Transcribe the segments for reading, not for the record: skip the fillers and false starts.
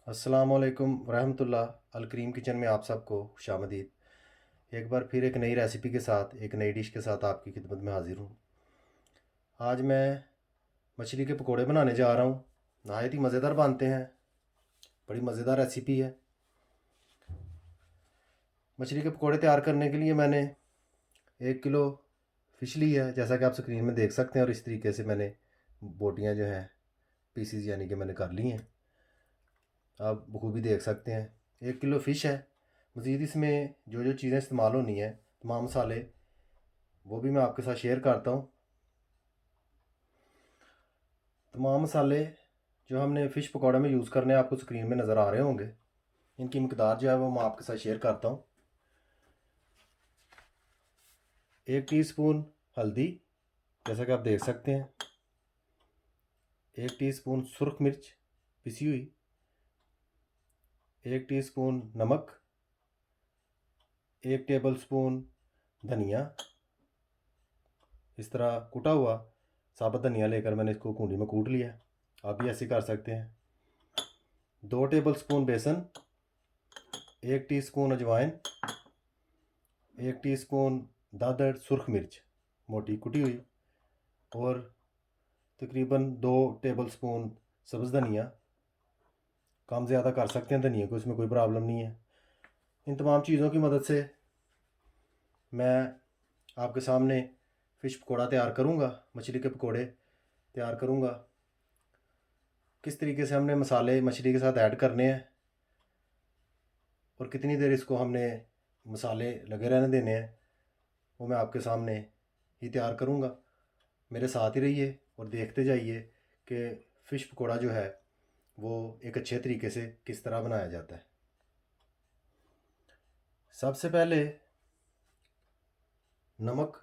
अस्सलामुअलैकुम वरहमतुल्लाह। अलकरीम किचन में आप सबको खुशामदीद। एक बार फिर एक नई रेसिपी के साथ, एक नई डिश के साथ आपकी खिदमत में हाजिर हूँ। आज मैं मछली के पकोड़े बनाने जा रहा हूँ। नहायत ही मज़ेदार बनते हैं, बड़ी मज़ेदार रेसिपी है। मछली के पकोड़े तैयार करने के लिए मैंने 1 किलो फ़िश ली है, जैसा कि आप स्क्रीन में देख सकते हैं। और इस तरीके से मैंने बोटियाँ जो हैं, पीसीज यानी कि मैंने कर ली हैं, आप बखूबी देख सकते हैं। 1 किलो फ़िश है। मज़ीद इसमें जो जो चीज़ें इस्तेमाल होनी है, तमाम मसाले, वो भी मैं आपके साथ शेयर करता हूँ। तमाम मसाले जो हमने फ़िश पकौड़े में यूज़ करने हैं आपको स्क्रीन में नज़र आ रहे होंगे। इनकी मकदार जो है वो मैं आपके साथ शेयर करता हूँ। 1 टीस्पून हल्दी, जैसा कि आप देख सकते हैं। 1 टीस्पून सुरख मिर्च पिसी हुई। 1 टीस्पून नमक। 1 टेबल स्पून धनिया, इस तरह कूटा हुआ साबुत धनिया लेकर मैंने इसको कूंडी में कूट लिया। आप भी ऐसे कर सकते हैं। 2 टेबल स्पून बेसन। 1 टीस्पून अजवाइन। 1 टीस्पून दादर सुरख मिर्च मोटी कुटी हुई। और तकरीबन 2 टेबल स्पून सब्ज़ धनिया। कम ज़्यादा कर सकते हैं धनिया को, इसमें कोई प्रॉब्लम नहीं है। इन तमाम चीज़ों की मदद से मैं आपके सामने फ़िश पकोड़ा तैयार करूँगा, मछली के पकोड़े तैयार करूँगा। किस तरीके से हमने मसाले मछली के साथ ऐड करने हैं और कितनी देर इसको हमने मसाले लगे रहने देने हैं, वो मैं आपके सामने ही तैयार करूँगा। मेरे साथ ही रहिए और देखते जाइए कि फ़िश पकोड़ा जो है वो एक अच्छे तरीके से किस तरह बनाया जाता है। सबसे पहले नमक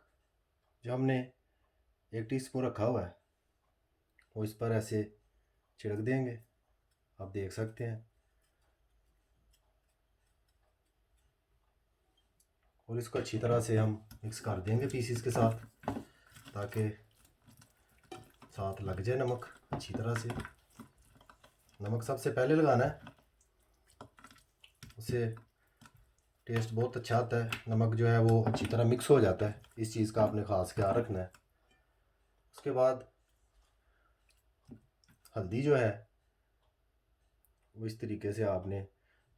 जो हमने 1 टीस्पून रखा हुआ है वो इस पर ऐसे छिड़क देंगे, आप देख सकते हैं। और इसको अच्छी तरह से हम मिक्स कर देंगे पीसीस के साथ, ताकि साथ लग जाए नमक अच्छी तरह से। नमक सबसे पहले लगाना है, उससे टेस्ट बहुत अच्छा आता है। नमक जो है वो अच्छी तरह मिक्स हो जाता है, इस चीज़ का आपने ख़ास ख्याल रखना है। उसके बाद हल्दी जो है वो इस तरीके से आपने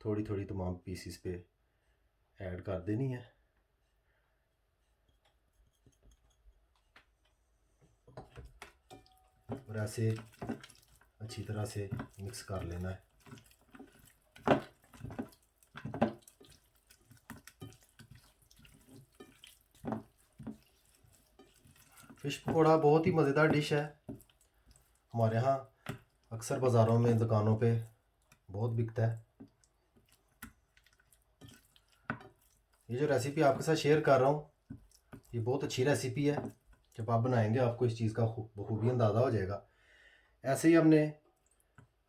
थोड़ी थोड़ी तमाम पीसीस पे ऐड कर देनी है। और ऐसे अच्छी तरह से मिक्स कर लेना है। फ़िश पकोड़ा बहुत ही मज़ेदार डिश है। हमारे यहाँ अक्सर बाज़ारों में, दुकानों पे बहुत बिकता है। ये जो रेसिपी आपके साथ शेयर कर रहा हूँ, ये बहुत अच्छी रेसिपी है। जब आप बनाएंगे आपको इस चीज़ का बखूबी अंदाज़ा हो जाएगा। ऐसे ही हमने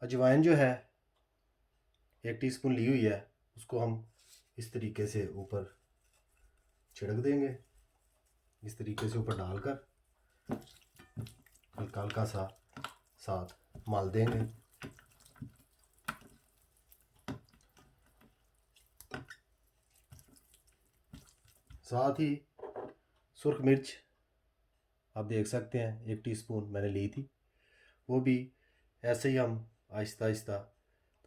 अजवाइन जो है 1 टीस्पून ली हुई है, उसको हम इस तरीके से ऊपर छिड़क देंगे। इस तरीके से ऊपर डालकर हल्का हल्का सा साथ मल देंगे। साथ ही सुरख मिर्च आप देख सकते हैं 1 टीस्पून मैंने ली थी, वो भी ऐसे ही हम आहिस्ता आहिस्ता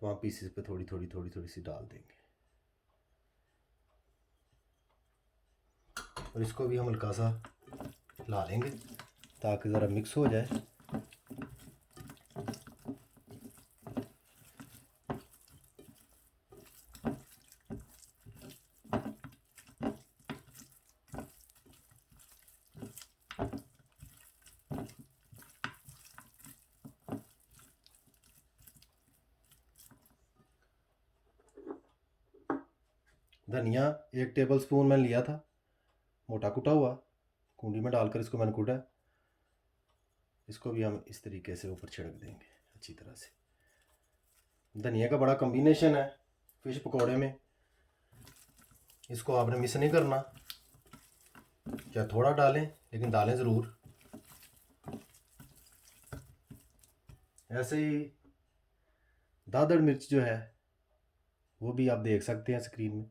तमाम पीसेस पे थोड़ी थोड़ी थोड़ी थोड़ी सी डाल देंगे। और इसको भी हम हल्का सा हिला लेंगे ताकि ज़रा मिक्स हो जाए। धनिया 1 टेबल स्पून मैंने लिया था, मोटा कुटा हुआ, कूंडी में डालकर इसको मैंने कूटा। इसको भी हम इस तरीके से ऊपर छिड़क देंगे अच्छी तरह से। धनिया का बड़ा कॉम्बिनेशन है फ़िश पकोड़े में, इसको आपने मिस नहीं करना। चाहे थोड़ा डालें, लेकिन डालें ज़रूर। ऐसे ही दादड़ मिर्च जो है वो भी आप देख सकते हैं स्क्रीन में,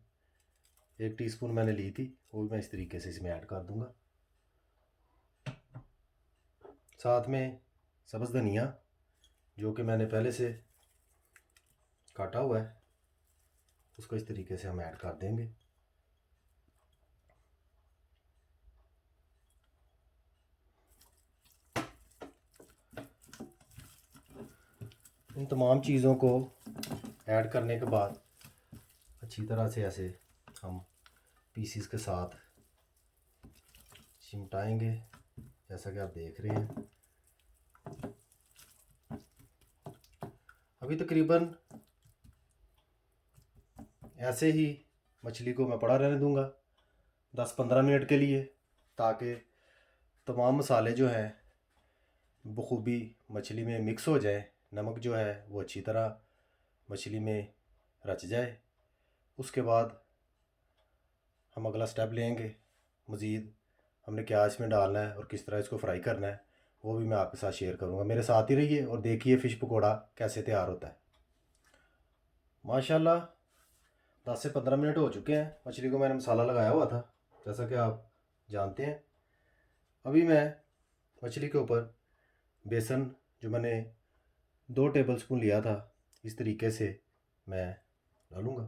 1 टीस्पून मैंने ली थी, वो भी मैं इस तरीके से इसमें ऐड कर दूंगा। साथ में सब्ज़ धनिया जो कि मैंने पहले से काटा हुआ है, उसको इस तरीके से हम ऐड कर देंगे। इन तमाम चीज़ों को ऐड करने के बाद अच्छी तरह से ऐसे हम पीसीस के साथ चिमटाएंगे, जैसा कि आप देख रहे हैं। अभी तकरीबन ऐसे ही मछली को मैं पड़ा रहने दूंगा 10-15 मिनट के लिए, ताकि तमाम मसाले जो हैं बखूबी मछली में मिक्स हो जाए, नमक जो है वो अच्छी तरह मछली में रच जाए। उसके बाद हम अगला स्टेप लेंगे, मज़ीद हमने क्या इसमें डालना है और किस तरह इसको फ्राई करना है वो भी मैं आपके साथ शेयर करूंगा। मेरे साथ ही रहिए और देखिए फ़िश पकौड़ा कैसे तैयार होता है। माशाल्लाह 10 से 15 मिनट हो चुके हैं। मछली को मैंने मसाला लगाया हुआ था, जैसा कि आप जानते हैं। अभी मैं मछली के ऊपर बेसन जो मैंने 2 टेबलस्पून लिया था, इस तरीके से मैं डालूँगा।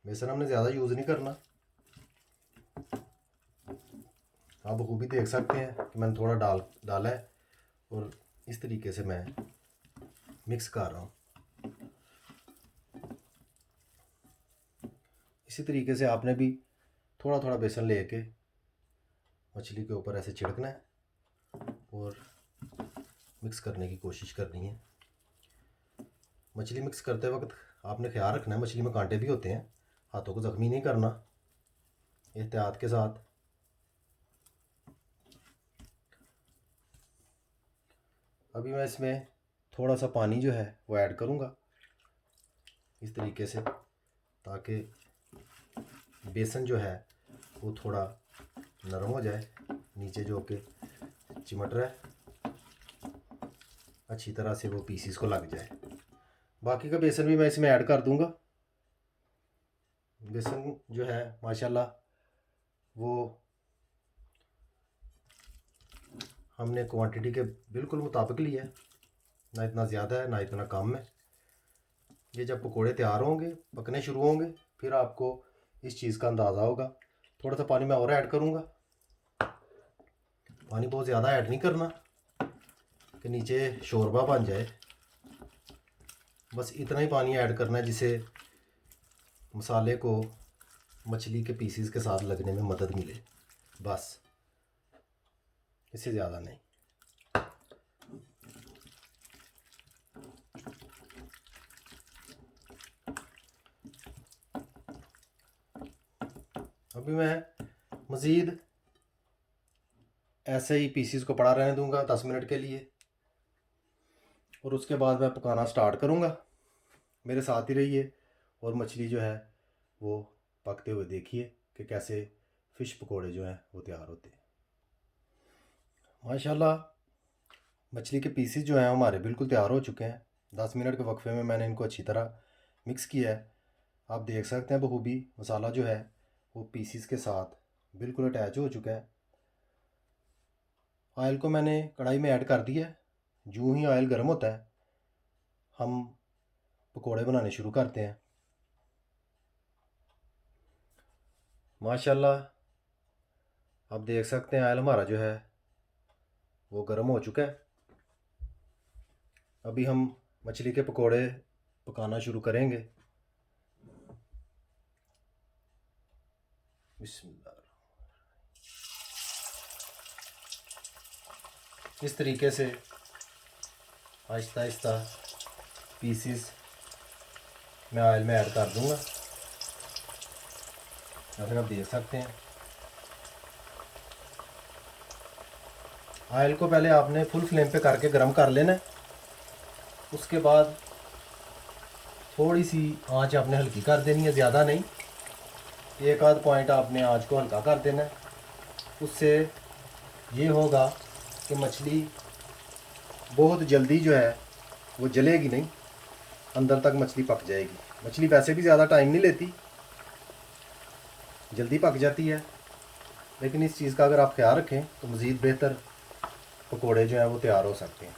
बेसन हमने ज़्यादा यूज़ नहीं करना। आप बखूबी देख सकते हैं कि मैंने थोड़ा डाला है और इस तरीके से मैं मिक्स कर रहा हूँ। इसी तरीके से आपने भी थोड़ा थोड़ा बेसन लेके मछली के ऊपर ऐसे छिड़कना है और मिक्स करने की कोशिश करनी है। मछली मिक्स करते वक्त आपने ख्याल रखना है, मछली में कांटे भी होते हैं, हाथों को ज़ख्मी नहीं करना, एहतियात के साथ। अभी मैं इसमें थोड़ा सा पानी जो है वो ऐड करूँगा इस तरीके से, ताकि बेसन जो है वो थोड़ा नरम हो जाए, नीचे जो कि चिमट रहा है अच्छी तरह से वो पीसीस को लग जाए। बाकी का बेसन भी मैं इसमें ऐड कर दूंगा। बेसन जो है माशाल्लाह वो हमने क्वांटिटी के बिल्कुल मुताबिक लिया है, ना इतना ज़्यादा है ना इतना कम है। ये जब पकोड़े तैयार होंगे, पकने शुरू होंगे, फिर आपको इस चीज़ का अंदाज़ा होगा। थोड़ा सा पानी मैं और ऐड करूँगा, पानी बहुत ज़्यादा ऐड नहीं करना कि नीचे शोरबा बन जाए, बस इतना ही पानी ऐड करना है जिससे मसाले को मछली के पीसीस के साथ लगने में मदद मिले, बस इससे ज़्यादा नहीं। अभी मैं मज़ीद ऐसे ही पीसीस को पड़ा रहने दूंगा 10 मिनट के लिए और उसके बाद मैं पकाना स्टार्ट करूंगा। मेरे साथ ही रहिए और मछली जो है वो पकते हुए देखिए कि कैसे फ़िश पकोड़े जो हैं वो तैयार होते हैं। माशाल्लाह मछली के पीसीस जो हैं हमारे बिल्कुल तैयार हो चुके हैं। 10 मिनट के वक्फे में मैंने इनको अच्छी तरह मिक्स किया है। आप देख सकते हैं बखूबी मसाला जो है वो पीसीस के साथ बिल्कुल अटैच हो चुका है। ऑयल को मैंने कढ़ाई में ऐड कर दिया है। यूँ ही ऑयल गर्म होता है हम पकोड़े बनाने शुरू करते हैं। माशाल्लाह आप देख सकते हैं ऑयल हमारा जो है वो गर्म हो चुका है। अभी हम मछली के पकोड़े पकाना शुरू करेंगे। बिस्मिल्लाह। इस तरीके से आहिस्ता आहिस्ता पीसीस मैं ऑयल में ऐड कर दूंगा, जैसे आप देख सकते हैं। ऑयल को पहले आपने फुल फ्लेम पे करके गर्म कर लेना है, उसके बाद थोड़ी सी आंच आपने हल्की कर देनी है, ज़्यादा नहीं, एक आध पॉइंट आपने आंच को हल्का कर देना है। उससे ये होगा कि मछली बहुत जल्दी जो है वो जलेगी नहीं, अंदर तक मछली पक जाएगी। मछली वैसे भी ज़्यादा टाइम नहीं लेती, जल्दी पक जाती है, लेकिन इस चीज़ का अगर आप ख्याल रखें तो मज़ीद बेहतर पकोड़े जो हैं वो तैयार हो सकते हैं।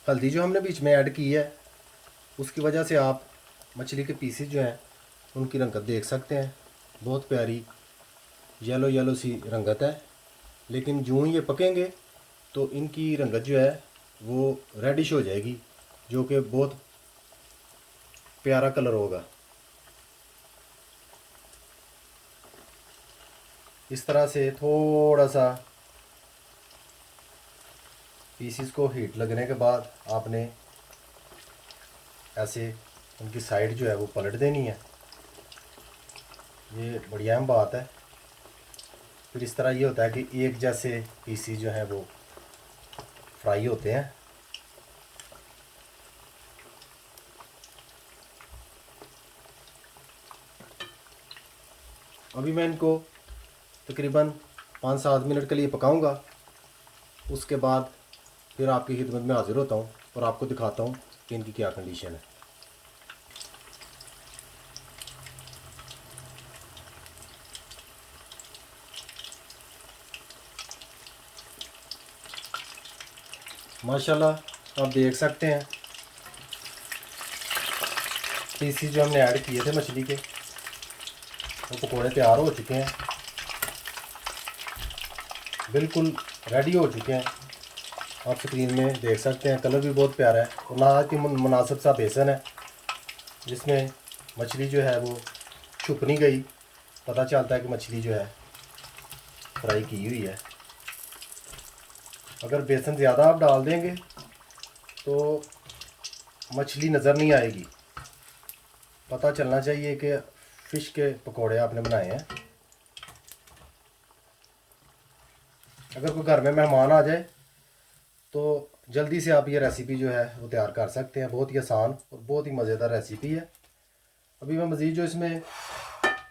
हल्दी जो हमने बीच में ऐड की है, उसकी वजह से आप मछली के पीसेस जो हैं उनकी रंगत देख सकते हैं। बहुत प्यारी येलो येलो सी रंगत है, लेकिन जो ये पकेंगे तो इनकी रंगत जो है वो रेडिश हो जाएगी, जो कि बहुत प्यारा कलर होगा। इस तरह से थोड़ा सा पीसीस को हीट लगने के बाद आपने ऐसे उनकी साइड जो है वो पलट देनी है। ये बड़ी अहम बात है। फिर इस तरह ये होता है कि एक जैसे पीसीस जो हैं वो फ्राई होते हैं। अभी मैं इनको तकरीबन 5-7 मिनट के लिए पकाऊंगा। उसके बाद फिर आपकी खिदमत में हाजिर होता हूँ और आपको दिखाता हूँ कि इनकी क्या कंडीशन है। माशाल्लाह आप देख सकते हैं पीसीस जो हमने ऐड किए थे मछली के, वो पकौड़े तैयार हो चुके हैं, बिल्कुल रेडी हो चुके हैं। आप स्क्रीन में देख सकते हैं, कलर भी बहुत प्यारा है और नहायत ही मुनासिब सा बेसन है, जिसमें मछली जो है वो छुप नहीं गई। पता चलता है कि मछली जो है फ्राई की हुई है। अगर बेसन ज़्यादा आप डाल देंगे तो मछली नज़र नहीं आएगी। पता चलना चाहिए कि फ़िश के पकोड़े आपने बनाए हैं। अगर कोई घर में मेहमान आ जाए तो जल्दी से आप ये रेसिपी जो है वो तैयार कर सकते हैं। बहुत ही आसान और बहुत ही मज़ेदार रेसिपी है। अभी मैं मज़ीद जो इसमें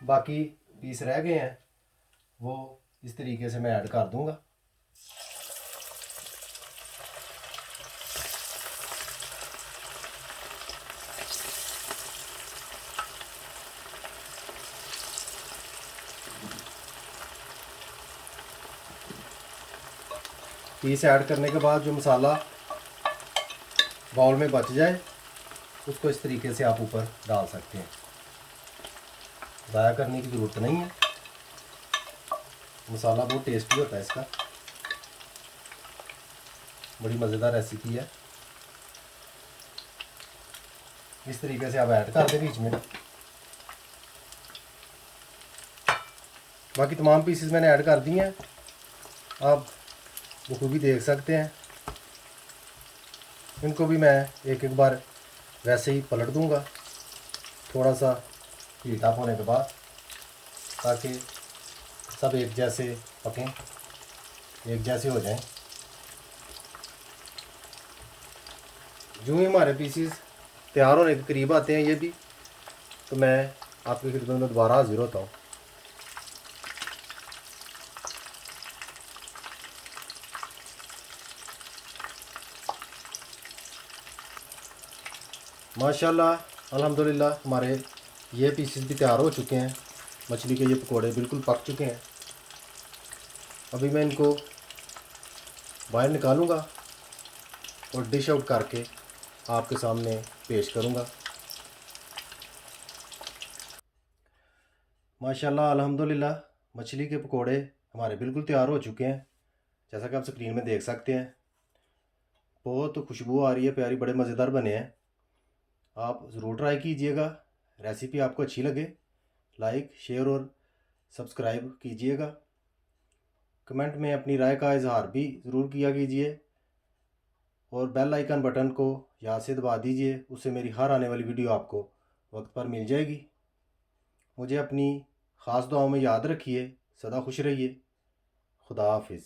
बाकी पीस रह गए हैं वो इस तरीके से मैं ऐड कर दूंगा। पीस ऐड करने के बाद जो मसाला बाउल में बच जाए उसको इस तरीके से आप ऊपर डाल सकते हैं। ज़ाया करने की ज़रूरत नहीं है। मसाला बहुत टेस्टी होता है इसका। बड़ी मज़ेदार रेसिपी है। इस तरीके से आप ऐड कर दें बीच में। बाकी तमाम पीसेस मैंने ऐड कर दिए हैं, आप बखूबी देख सकते हैं। इनको भी मैं एक एक बार वैसे ही पलट दूंगा थोड़ा सा हीट अप होने के बाद, ताकि सब एक जैसे पकें, एक जैसे हो जाएं। जो ही हमारे पीसीस तैयार होने के करीब आते हैं ये भी, तो मैं आपकी खिदमत में दोबारा हाजिर होता हूँ। माशाल्लाह अल्हम्दुलिल्लाह हमारे ये पीसेस भी तैयार हो चुके हैं। मछली के ये पकोड़े बिल्कुल पक चुके हैं। अभी मैं इनको बाहर निकालूंगा और डिश आउट करके आपके सामने पेश करूंगा। माशाल्लाह अल्हम्दुलिल्लाह मछली के पकोड़े हमारे बिल्कुल तैयार हो चुके हैं, जैसा कि आप स्क्रीन में देख सकते हैं। बहुत खुशबू आ रही है प्यारी, बड़े मज़ेदार बने हैं। आप ज़रूर ट्राई कीजिएगा। रेसिपी आपको अच्छी लगे लाइक शेयर और सब्सक्राइब कीजिएगा। कमेंट में अपनी राय का इजहार भी ज़रूर किया कीजिए और बेल आइकन बटन को याद से दबा दीजिए, उससे मेरी हर आने वाली वीडियो आपको वक्त पर मिल जाएगी। मुझे अपनी ख़ास दुआओं में याद रखिए। सदा खुश रहिए। खुदा हाफिज़।